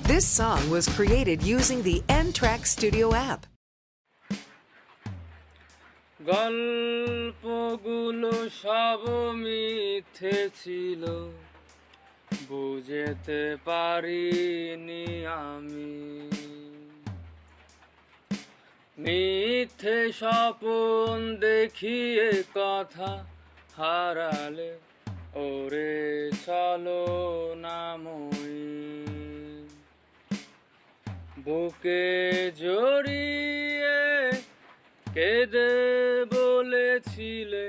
This song was created using the N-Track Studio app. গল্পগুলো সব মিথ্যে ছিল, বুঝতে পারিনি আমি। মিথ্যে স্বপন দেখিয়ে কথা হারালে ওরে চলো নামই। বুকে জড়িয়ে কেঁদে বলেছিলে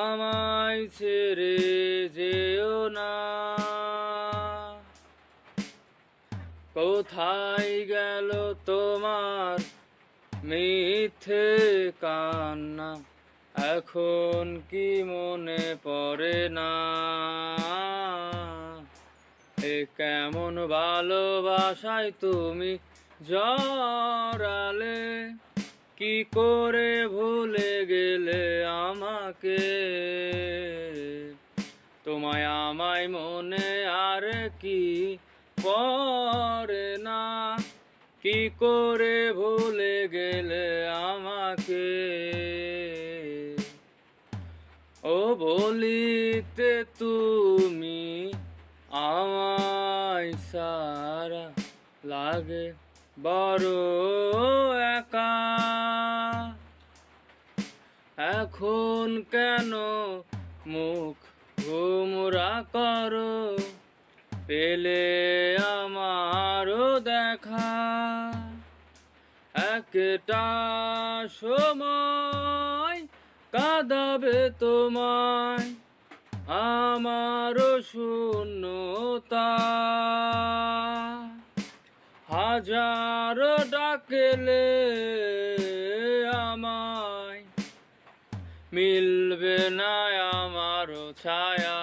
আমায় ছেড়ে যেও না। কোথায় গেল তোমার মিথ্যে কান্না, এখন কি মনে পড়ে না? এ কেমন ভালোবাসায় তুমি জড়ালে, কি করে ভুলে গেলে আমাকে? তোমায় আমায় মনে আর কি পড়ে না, কি করে ভুলে গেলে আমাকে? ও বলিতে তুমি আমায় সারা লাগে বড় একা। এখন কেন মুখ গোমরা করো, পেলে আমারও দেখা। একটা সময় কাঁদাবে তোমায় আমারও শূন্যতা। হাজারো ডাকলে আমায় মিলবে না আমারও ছায়া।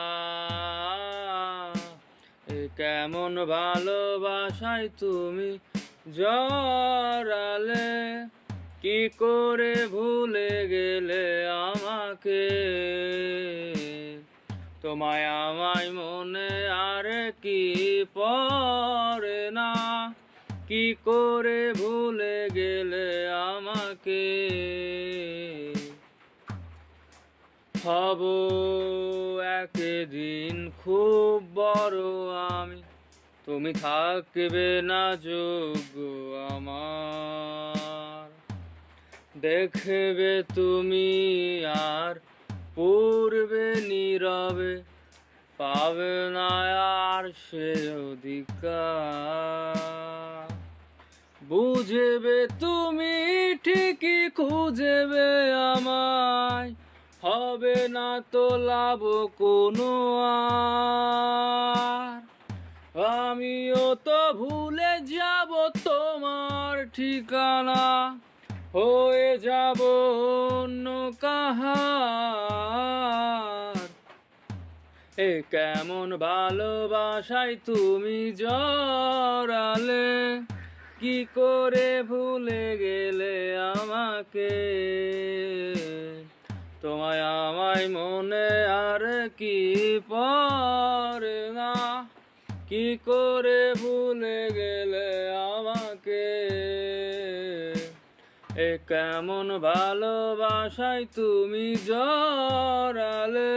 এ কেমন ভালোবাসায় তুমি জড়ালে, কি করে ভুলে গেলে আমাকে? তোমায় আমায় মনে আর কি পড়ে না, কি করে ভুলে গেলে আমাকে? হব একদিন খুব বড় আমি, তুমি থাকবে না যোগ্য আমার। দেখবে তুমি আর পূর্বে নীরবে, পাবে না আর সে অধিকার। বুঝবে তুমি ঠিকই খুঁজবে আমায়, হবে না তো লাভ কোনো আর। আমিও তো ভুলে যাব তোমার ঠিকানা, হয়ে যাব অন্য কাহার। এ কেমন ভালোবাসায় তুমি জড়ালে, কি করে ভুলে গেলে আমাকে? তোমায় আমায় মনে আর কি পড়ে না, কি করে ভুলে গেলে আমাকে? এ কেমন ভালোবাসায় তুমি জড়ালে,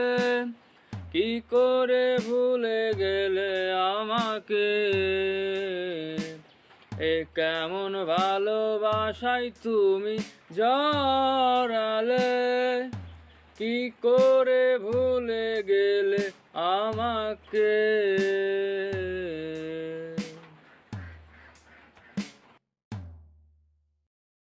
কি করে ভুলে গেলে আমাকে? এ কেমন ভালোবাসায় তুমি জড়ালে, কি করে ভুলে গেলে আমাকে?